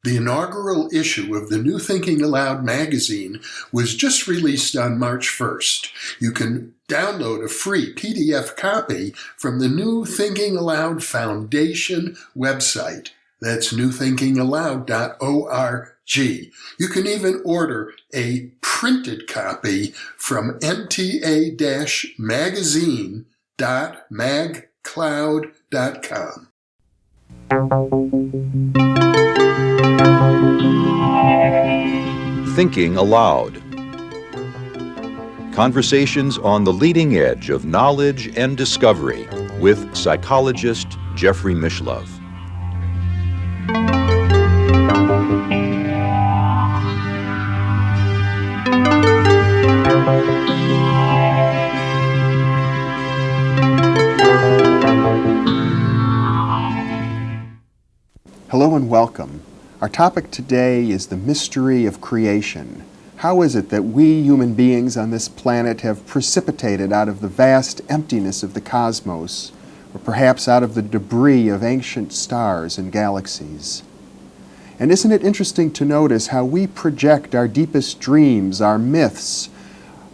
The inaugural issue of the New Thinking Aloud magazine was just released on March 1st. You can download a free PDF copy from the New Thinking Aloud Foundation website. That's newthinkingaloud.org. You can even order a printed copy from nta-magazine.magcloud.com. Thinking Aloud. Conversations on the leading edge of knowledge and discovery with psychologist Jeffrey Mishlove. Hello and welcome. Our topic today is the mystery of creation. How is it that we human beings on this planet have precipitated out of the vast emptiness of the cosmos, or perhaps out of the debris of ancient stars and galaxies? And isn't it interesting to notice how we project our deepest dreams, our myths,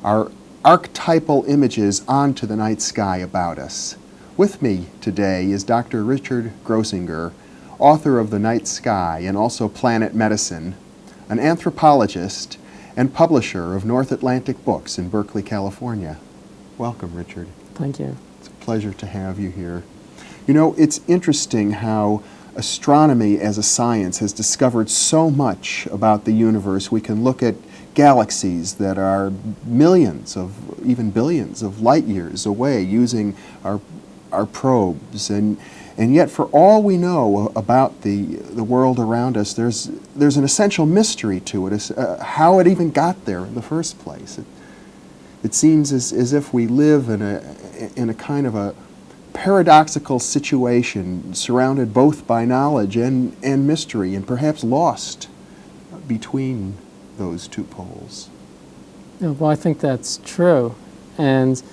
our archetypal images onto the night sky about us? With me today is Dr. Richard Grossinger, author of The Night Sky and also Planet Medicine, an anthropologist and publisher of North Atlantic Books in Berkeley, California. Welcome, Richard. Thank you. It's a pleasure to have you here. You know, it's interesting how astronomy as a science has discovered so much about the universe. We can look at galaxies that are millions of, even billions of light years away using our probes, and yet, for all we know about the world around us, there's an essential mystery to it, how it even got there in the first place. It seems as if we live in a kind of a paradoxical situation, surrounded both by knowledge and mystery, and perhaps lost between those two poles. Yeah, well, I think that's true, and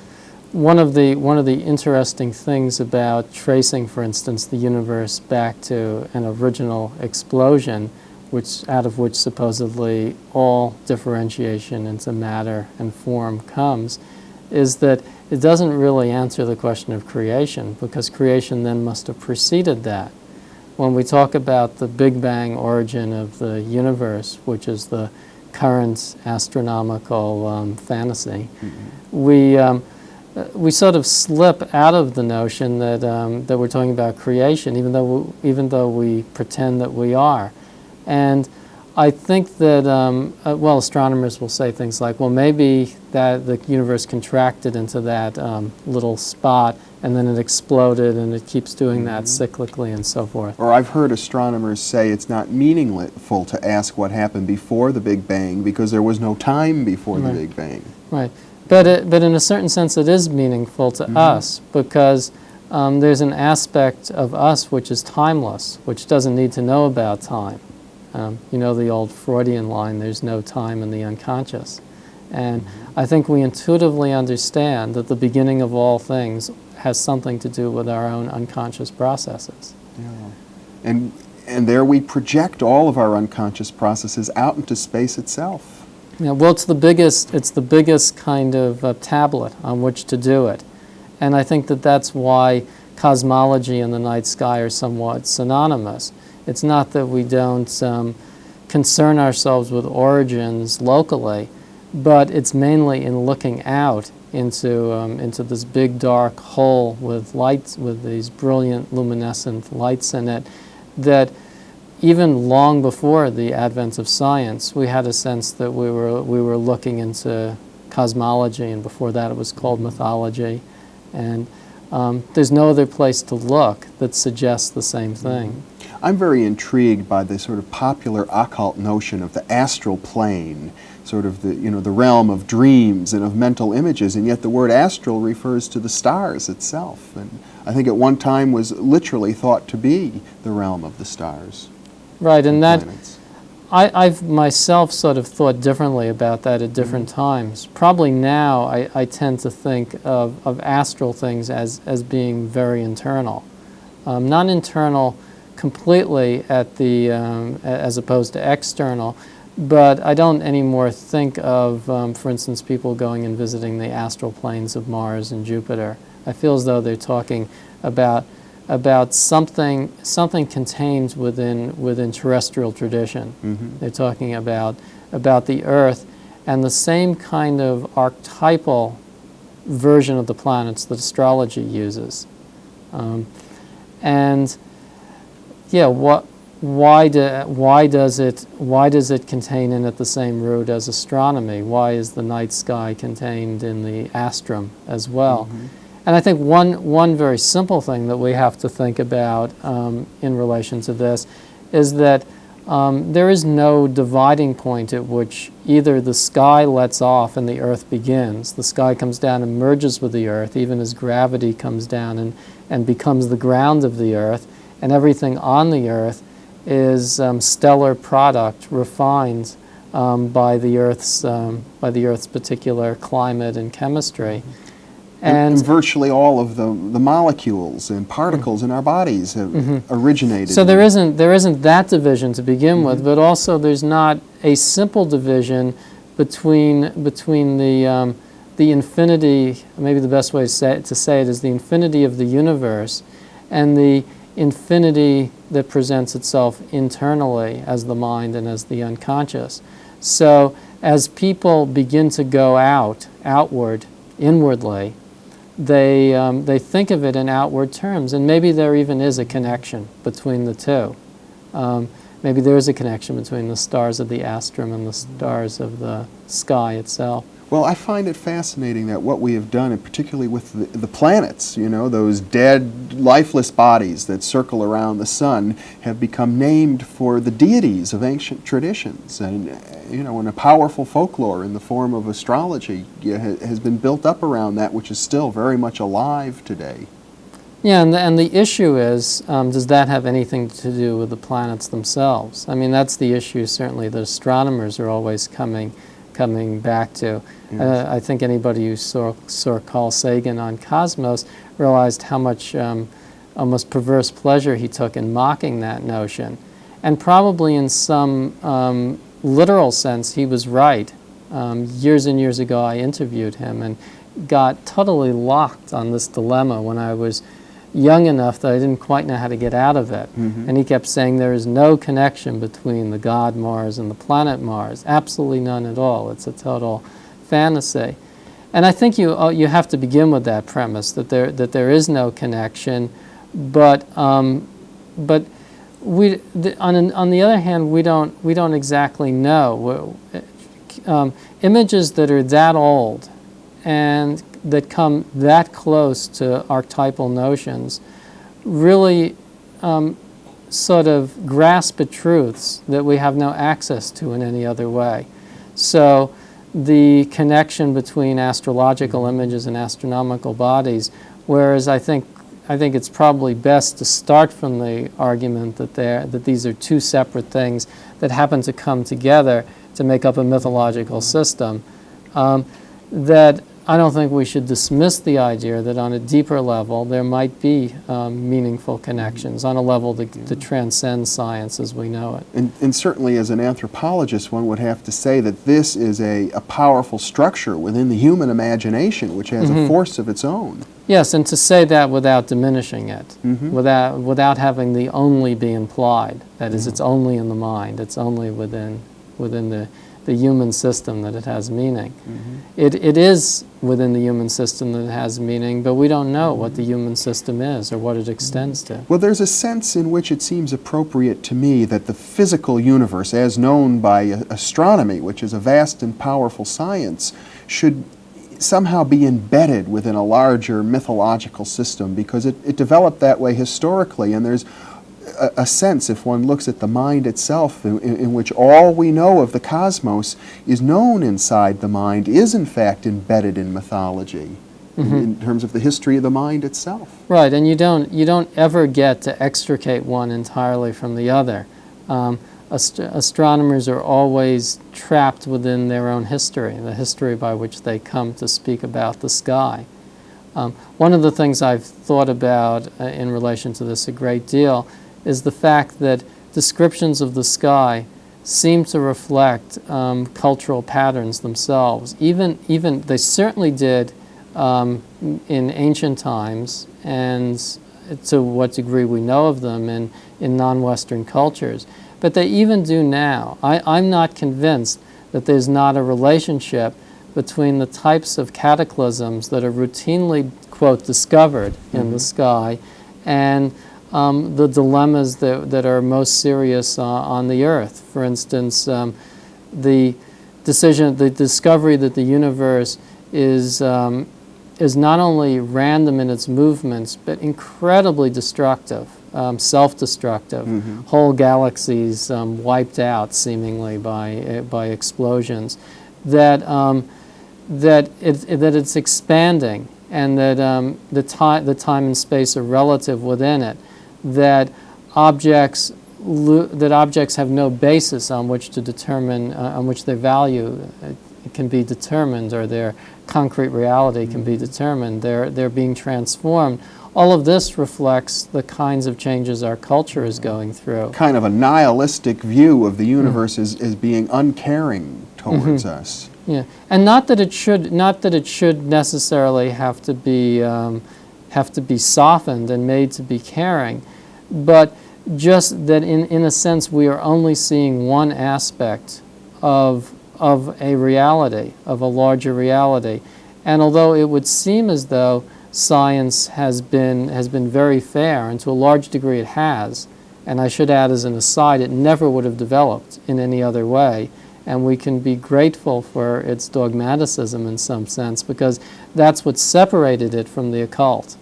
one of the interesting things about tracing, for instance, the universe back to an original explosion, out of which supposedly all differentiation into matter and form comes, is that it doesn't really answer the question of creation, because creation then must have preceded that. When we talk about the Big Bang origin of the universe, which is the current astronomical fantasy, we sort of slip out of the notion that we're talking about creation, even though we pretend that we are. And I think that, astronomers will say things like, well, maybe that the universe contracted into that little spot, and then it exploded, and it keeps doing that cyclically and so forth. Or I've heard astronomers say it's not meaningful to ask what happened before the Big Bang, because there was no time before the Big Bang. Right. But in a certain sense, it is meaningful to us, because there's an aspect of us which is timeless, which doesn't need to know about time. You know the old Freudian line, there's no time in the unconscious. And I think we intuitively understand that the beginning of all things has something to do with our own unconscious processes. Yeah. And there we project all of our unconscious processes out into space itself. Yeah, well, it's the biggest kind of tablet on which to do it. And I think that that's why cosmology and the night sky are somewhat synonymous. It's not that we don't concern ourselves with origins locally, but it's mainly in looking out into this big dark hole with lights, with these brilliant luminescent lights in it, that even long before the advent of science, we had a sense that we were looking into cosmology, and before that it was called mythology. And there's no other place to look that suggests the same thing. I'm very intrigued by the sort of popular occult notion of the astral plane, sort of the realm of dreams and of mental images, and yet the word astral refers to the stars itself. And I think at one time was literally thought to be the realm of the stars. Right, and that planets. I've myself sort of thought differently about that at different times. Probably now I tend to think of astral things as being very internal. Not internal completely at the as opposed to external. But I don't anymore think of, for instance, people going and visiting the astral planes of Mars and Jupiter. I feel as though they're talking about something contained within terrestrial tradition. Mm-hmm. They're talking about the Earth and the same kind of archetypal version of the planets that astrology uses. And yeah, why does it contain in it the same root as astronomy? Why is the night sky contained in the astrum as well? Mm-hmm. And I think one very simple thing that we have to think about in relation to this is that there is no dividing point at which either the sky lets off and the Earth begins. The sky comes down and merges with the Earth, even as gravity comes down and becomes the ground of the Earth, and everything on the Earth is stellar product refined by the Earth's particular climate and chemistry. And virtually all of the molecules and particles in our bodies have originated. So there isn't that division to begin with, but also there's not a simple division between the infinity. Maybe the best way to say it is the infinity of the universe, and the infinity that presents itself internally as the mind and as the unconscious. So as people begin to go outward, inwardly, they think of it in outward terms, and maybe there even is a connection between the two. Maybe there is a connection between the stars of the astrum and the stars of the sky itself. Well, I find it fascinating that what we have done, and particularly with the planets, those dead, lifeless bodies that circle around the sun, have become named for the deities of ancient traditions. And, and a powerful folklore in the form of astrology has been built up around that, which is still very much alive today. Yeah, and the issue is, does that have anything to do with the planets themselves? I mean, that's the issue, certainly, that astronomers are always coming back to. Yes. I think anybody who saw Carl Sagan on Cosmos realized how much almost perverse pleasure he took in mocking that notion. And probably in some literal sense, he was right. Years and years ago, I interviewed him and got totally locked on this dilemma when I was young enough that I didn't quite know how to get out of it. Mm-hmm. And he kept saying there is no connection between the god Mars and the planet Mars. Absolutely none at all. It's a total fantasy. And I think you have to begin with that premise, that there is no connection, but on the other hand, we don't exactly know. Images that are that old and that come that close to archetypal notions really sort of grasp at truths that we have no access to in any other way. So the connection between astrological images and astronomical bodies, whereas I think it's probably best to start from the argument that these are two separate things that happen to come together to make up a mythological system, that I don't think we should dismiss the idea that on a deeper level there might be meaningful connections on a level that transcends science as we know it. And certainly as an anthropologist, one would have to say that this is a powerful structure within the human imagination, which has a force of its own. Yes, and to say that without diminishing it, Mm-hmm. without having the only be implied. That is, it's only in the mind, it's only within the human system that it has meaning. Mm-hmm. It is within the human system that it has meaning, but we don't know what the human system is or what it extends to. Well, there's a sense in which it seems appropriate to me that the physical universe, as known by astronomy, which is a vast and powerful science, should somehow be embedded within a larger mythological system, because it developed that way historically, and there's a sense, if one looks at the mind itself, in which all we know of the cosmos is known inside the mind, is in fact embedded in mythology, in terms of the history of the mind itself. Right, and you don't ever get to extricate one entirely from the other. Astronomers are always trapped within their own history, the history by which they come to speak about the sky. One of the things I've thought about in relation to this a great deal is the fact that descriptions of the sky seem to reflect cultural patterns themselves. Even they certainly did in ancient times, and to what degree we know of them in non-Western cultures. But they even do now. I'm not convinced that there's not a relationship between the types of cataclysms that are routinely, quote, discovered in the sky and the dilemmas that are most serious on the Earth. For instance, the discovery that the universe is not only random in its movements, but incredibly destructive, self-destructive. Whole galaxies wiped out seemingly by explosions. That it's expanding, and that the time and space are relative within it. That objects have no basis on which to determine, on which their value can be determined, or their concrete reality can be determined. They're being transformed. All of this reflects the kinds of changes our culture is going through. Kind of a nihilistic view of the universe as being uncaring towards us. Yeah, and not that it should necessarily have to be softened and made to be caring, but just that in a sense we are only seeing one aspect of a reality, of a larger reality. And although it would seem as though science has been very fair, and to a large degree it has, and I should add as an aside, it never would have developed in any other way, and we can be grateful for its dogmaticism in some sense, because that's what separated it from the occult.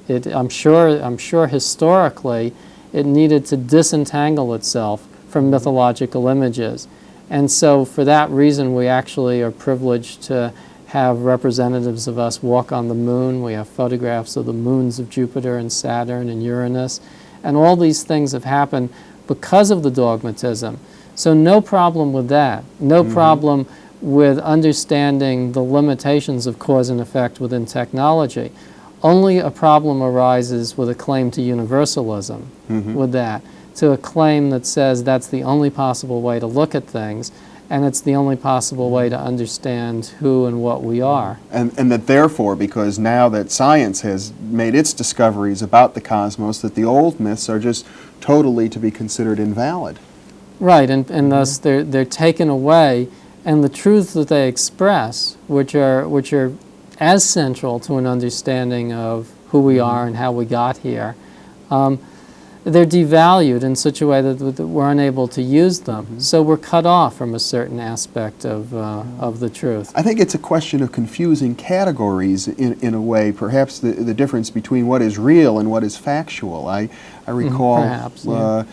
I'm sure historically it needed to disentangle itself from mythological images. And so for that reason, we actually are privileged to have representatives of us walk on the moon. We have photographs of the moons of Jupiter and Saturn and Uranus. And all these things have happened because of the dogmatism. So no problem with that. No problem with understanding the limitations of cause and effect within technology. Only a problem arises with a claim to universalism with that, to a claim that says that's the only possible way to look at things, and it's the only possible way to understand who and what we are. And that therefore, because now that science has made its discoveries about the cosmos, that the old myths are just totally to be considered invalid. Right, and thus they're taken away, and the truths that they express, which are as central to an understanding of who we are and how we got here, they're devalued in such a way that we're unable to use them. So we're cut off from a certain aspect of the truth. I think it's a question of confusing categories in a way, perhaps the difference between what is real and what is factual. I recall Perhaps, yeah.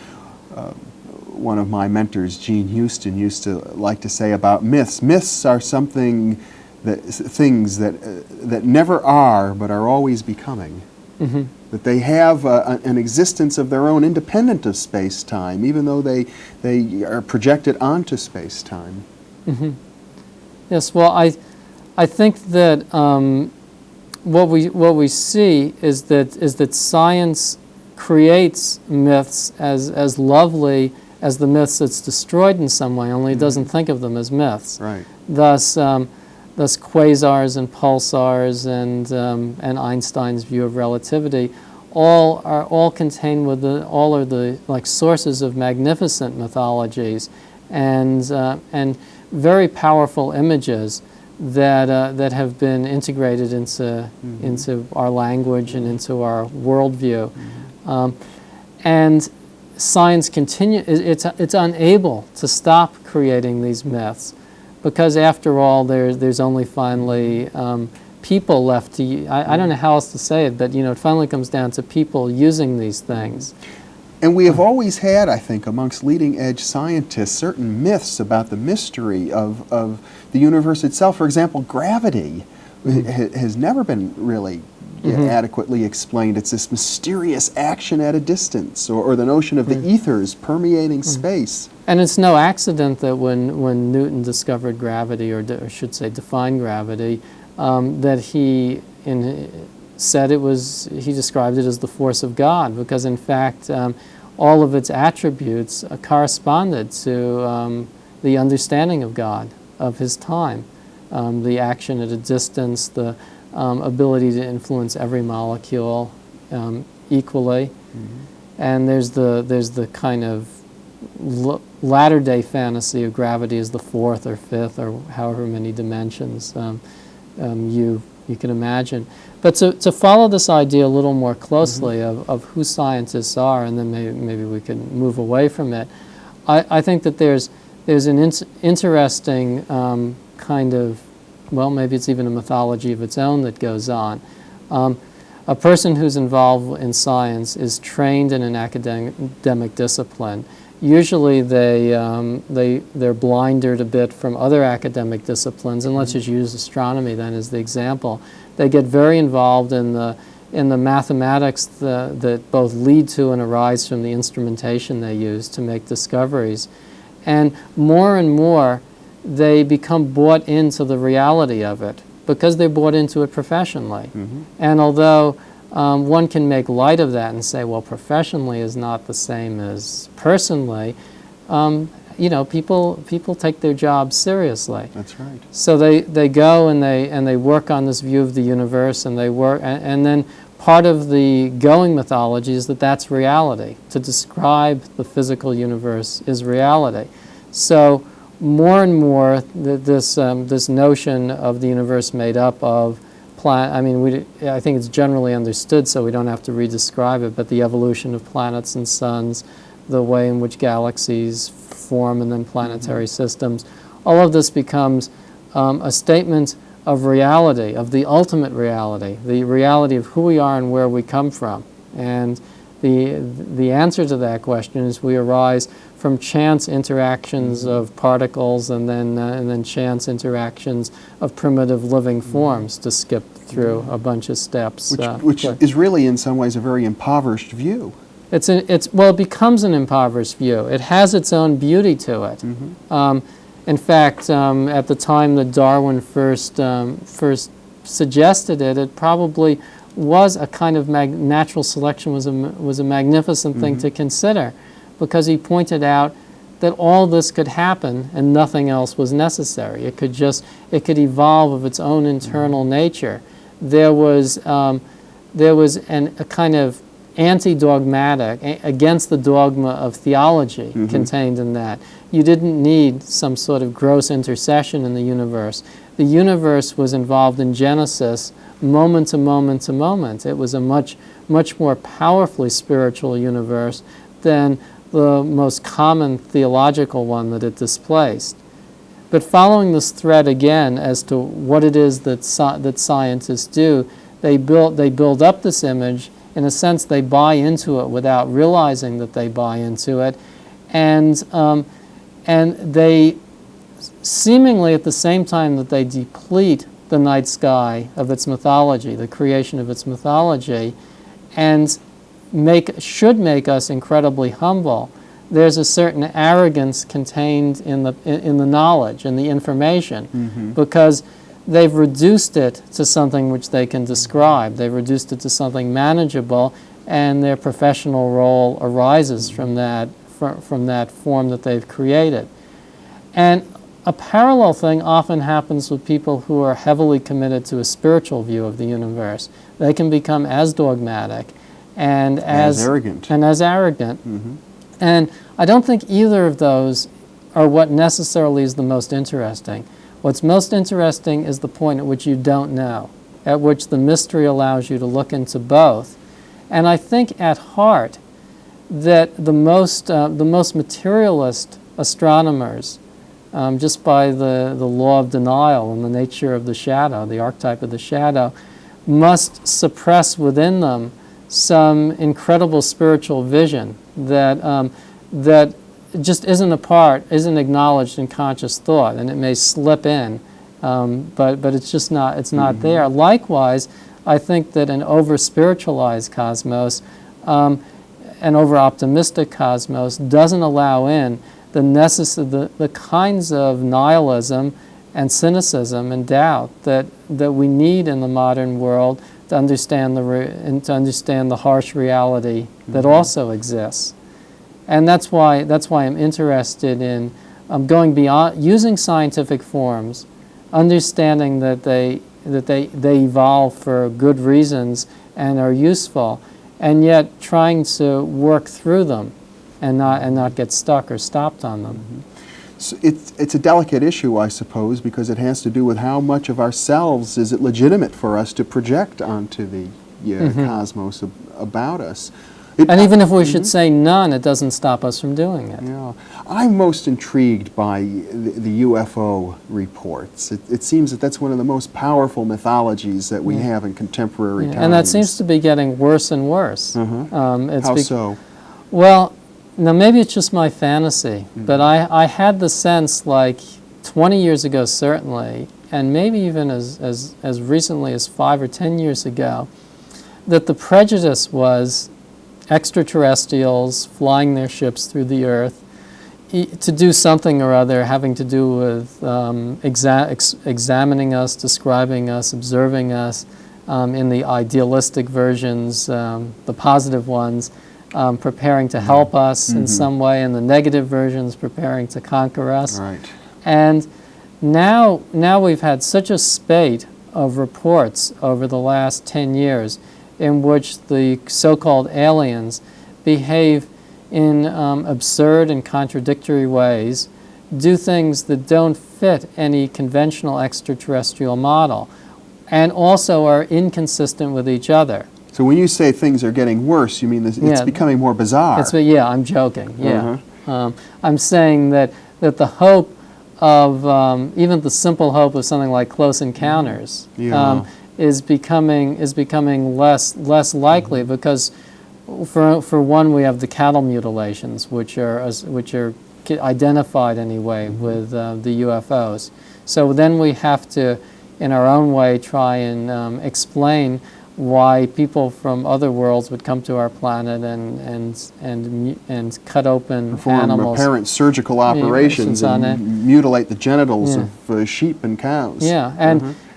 One of my mentors, Gene Houston, used to like to say about myths. Myths are things that never are but are always becoming. That they have an existence of their own independent of space-time, even though they are projected onto space-time. Yes, well, I think that what we see is that science creates myths as lovely as the myths it's destroyed in some way, only it doesn't think of them as myths. Right. Thus quasars and pulsars and Einstein's view of relativity all contained all are the like sources of magnificent mythologies and very powerful images that have been integrated into our language and into our worldview, and science it's unable to stop creating these myths. Because after all, there's only finally people left to. I don't know how else to say it, but it finally comes down to people using these things. And we have always had, I think, amongst leading-edge scientists, certain myths about the mystery of the universe itself. For example, gravity has never been really adequately explained. It's this mysterious action at a distance, or the notion of the ethers permeating space. And it's no accident that when Newton discovered gravity, or I should say defined gravity, that he described it as the force of God, because in fact all of its attributes corresponded to the understanding of God, of his time, the action at a distance, the ability to influence every molecule equally. Mm-hmm. And there's the kind of latter-day fantasy of gravity as the fourth or fifth or however many dimensions you can imagine. But to follow this idea a little more closely mm-hmm. of who scientists are, and then maybe we can move away from it, I think that there's an interesting kind of, well, maybe it's even a mythology of its own that goes on. A person who's involved in science is trained in an academic discipline. Usually they're blinded a bit from other academic disciplines, and let's just use astronomy then as the example. They get very involved in the mathematics that both lead to and arise from the instrumentation they use to make discoveries. And more they become bought into the reality of it because they're bought into it professionally. Mm-hmm. And although one can make light of that and say, well, professionally is not the same as personally, people take their jobs seriously. That's right. So they go and they work on this view of the universe, and they work, and then part of the going mythology is that that's reality. To describe the physical universe is reality. So more and more, this notion of the universe made up of I think it's generally understood, so we don't have to redescribe it, but the evolution of planets and suns, the way in which galaxies form and then planetary mm-hmm. systems, all of this becomes a statement of reality, of the ultimate reality, the reality of who we are and where we come from. And the answer to that question is we arise from chance interactions of particles and then chance interactions of primitive living forms, to skip through a bunch of steps. Which is really in some ways a very impoverished view. It becomes an impoverished view. It has its own beauty to it. Mm-hmm. In fact, at the time that Darwin first suggested it, it probably was a kind of natural selection was a magnificent thing mm-hmm. to consider, because he pointed out that all this could happen and nothing else was necessary. It could evolve of its own internal mm-hmm. nature. There was a kind of anti-dogmatic, against the dogma of theology mm-hmm. contained in that. You didn't need some sort of gross intercession in the universe. The universe was involved in Genesis moment to moment to moment. It was a much more powerfully spiritual universe than the most common theological one that it displaced. But following this thread again as to what it is that scientists do, they build up this image. In a sense, they buy into it without realizing that they buy into it, and they seemingly at the same time that they deplete the night sky of its mythology, the creation of its mythology, and should make us incredibly humble. There's a certain arrogance contained in the knowledge and the information, mm-hmm. because they've reduced it to something which they can describe. They've reduced it to something manageable, and their professional role arises from that form that they've created. And a parallel thing often happens with people who are heavily committed to a spiritual view of the universe. They can become as dogmatic and as arrogant. Mm-hmm. And I don't think either of those are what necessarily is the most interesting. What's most interesting is the point at which you don't know, at which the mystery allows you to look into both. And I think at heart that the most materialist astronomers, just by the law of denial and the nature of the shadow, the archetype of the shadow, must suppress within them some incredible spiritual vision that just isn't acknowledged in conscious thought, and it may slip in, but it's just not. It's not mm-hmm. there. Likewise, I think that an over-spiritualized cosmos, an over-optimistic cosmos, doesn't allow in the kinds of nihilism and cynicism and doubt that we need in the modern world to understand the harsh reality that mm-hmm. also exists. And that's why I'm interested in going beyond, using scientific forms, understanding that they evolve for good reasons and are useful, and yet trying to work through them and not get stuck or stopped on them. So it's a delicate issue, I suppose, because it has to do with how much of ourselves is it legitimate for us to project onto the cosmos about us. And even if we should say none, it doesn't stop us from doing it. Yeah. I'm most intrigued by the UFO reports. It seems that that's one of the most powerful mythologies that we have in contemporary times. And that seems to be getting worse and worse. How so? Well, now maybe it's just my fantasy, but I had the sense, like 20 years ago certainly, and maybe even as recently as 5 or 10 years ago, that the prejudice was extraterrestrials flying their ships through the earth to do something or other having to do with examining us, describing us, observing us in the idealistic versions, the positive ones, preparing to help us in some way, and the negative versions preparing to conquer us. Right. And now we've had such a spate of reports over the last 10 years in which the so-called aliens behave in absurd and contradictory ways, do things that don't fit any conventional extraterrestrial model, and also are inconsistent with each other. So when you say things are getting worse, you mean it's becoming more bizarre? Yeah, I'm joking, yeah. I'm saying that the hope of, even the simple hope of something like Close Encounters, is becoming less likely because, for one, we have the cattle mutilations, which are identified anyway with the UFOs. So then we have to, in our own way, try and explain why people from other worlds would come to our planet and cut open perform animals, apparent surgical operations and mutilate the genitals of sheep and cows. Yeah,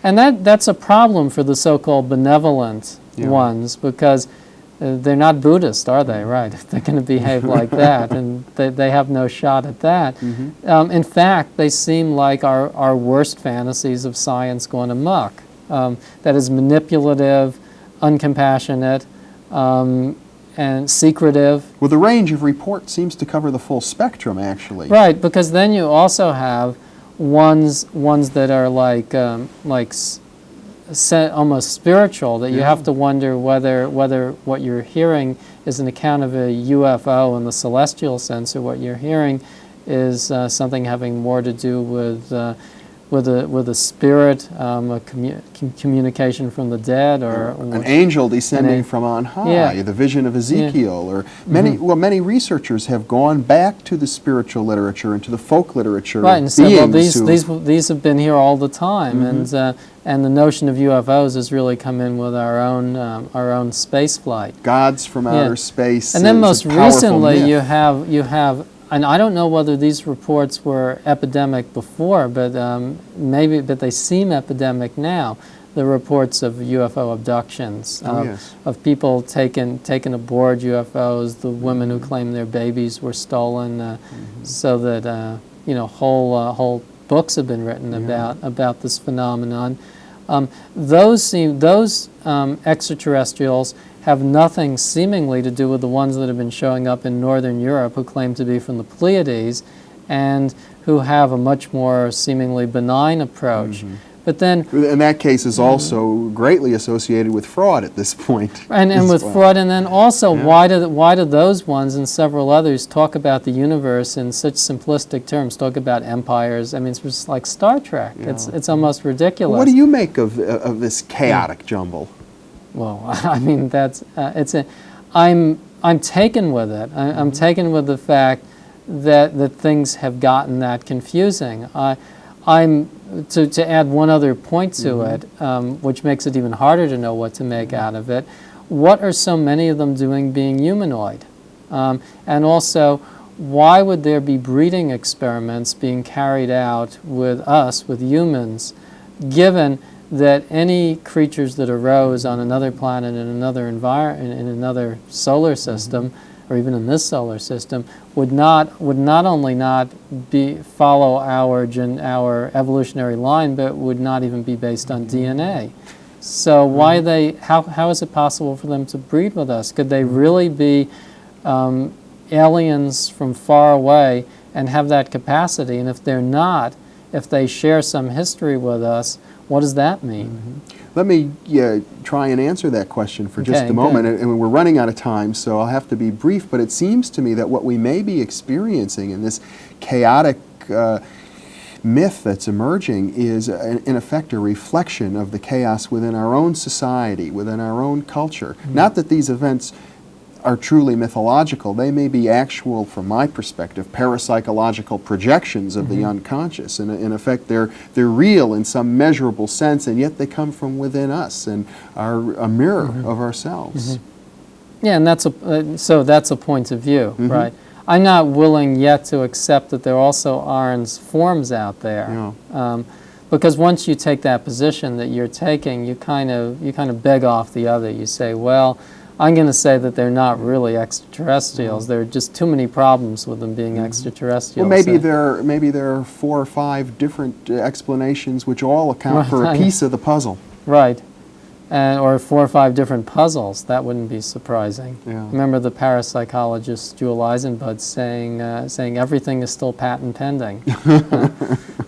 and that's a problem for the so-called benevolent ones, because they're not Buddhist, are they? Right? If they're going to behave like that, and they have no shot at that. In fact, they seem like our worst fantasies of science gone amok. That is manipulative, uncompassionate, and secretive. Well, the range of reports seems to cover the full spectrum, actually. Right, because then you also have ones that are almost spiritual, that you have to wonder whether what you're hearing is an account of a UFO in the celestial sense, or what you're hearing is something having more to do with a spirit, a communication from the dead, or an angel descending from on high, the vision of Ezekiel, or many researchers have gone back to the spiritual literature and to the folk literature. Right, and said, well, these have been here all the time, and the notion of UFOs has really come in with our own space flight. Gods from outer space. And then most recently, you have. And I don't know whether these reports were epidemic before, but but they seem epidemic now. The reports of UFO abductions, of people taken aboard UFOs, the women who claim their babies were stolen, so that whole books have been written about this phenomenon. Those extraterrestrials have nothing seemingly to do with the ones that have been showing up in Northern Europe, who claim to be from the Pleiades and who have a much more seemingly benign approach. But then, in that case, is also greatly associated with fraud at this point. And with fraud, and then also, why do those ones and several others talk about the universe in such simplistic terms? Talk about empires. I mean, it's just like Star Trek. It's almost ridiculous. What do you make of this chaotic jumble? Well, I mean, I'm taken with it. I'm taken with the fact that things have gotten that confusing. To add one other point to it, which makes it even harder to know what to make out of it. What are so many of them doing being humanoid? And also, why would there be breeding experiments being carried out with us, with humans, given that any creatures that arose on another planet in another solar system or even in this solar system, would not only not follow our evolutionary line, but would not even be based on DNA. So how is it possible for them to breed with us? Could they really be aliens from far away and have that capacity? And if they're not, if they share some history with us, what does that mean? Let me try and answer that question for just a moment. And we're running out of time, so I'll have to be brief, but it seems to me that what we may be experiencing in this chaotic myth that's emerging is, in effect, a reflection of the chaos within our own society, within our own culture. Not that these events are truly mythological. They may be actual, from my perspective, parapsychological projections of the unconscious. And in effect, they're real in some measurable sense, and yet they come from within us and are a mirror of ourselves. Yeah, and that's a point of view, right? I'm not willing yet to accept that there also aren't forms out there. Yeah. Because once you take that position that you're taking, you kind of beg off the other. You say, well, I'm going to say that they're not really extraterrestrials. There are just too many problems with them being extraterrestrials. Well, maybe there are 4 or 5 different explanations which all account for a piece of the puzzle. Right. Or 4 or 5 different puzzles. That wouldn't be surprising. Yeah. Remember the parapsychologist Jewel Eisenbud saying everything is still patent pending.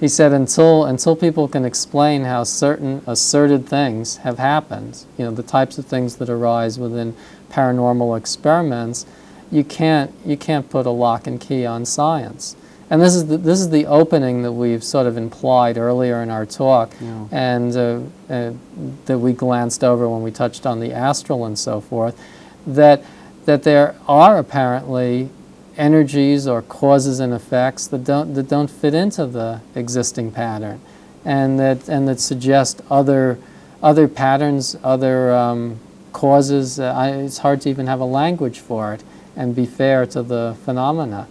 He said until people can explain how certain asserted things have happened, the types of things that arise within paranormal experiments, you can't put a lock and key on science. And this is the opening that we've sort of implied earlier in our talk, and that we glanced over when we touched on the astral and so forth, that there are apparently energies or causes and effects that don't fit into the existing pattern, and that suggest other patterns, other causes. It's hard to even have a language for it and be fair to the phenomena.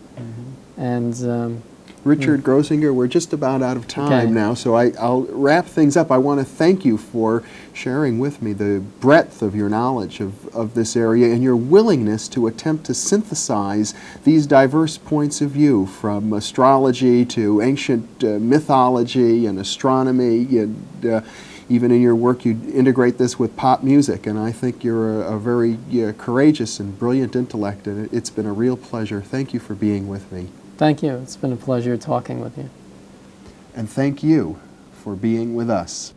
And Richard Grossinger, we're just about out of time now, so I'll wrap things up. I want to thank you for sharing with me the breadth of your knowledge of this area and your willingness to attempt to synthesize these diverse points of view, from astrology to ancient mythology and astronomy, and even in your work you integrate this with pop music, and I think you're a very courageous and brilliant intellect, and it's been a real pleasure. Thank you for being with me. Thank you. It's been a pleasure talking with you. And thank you for being with us.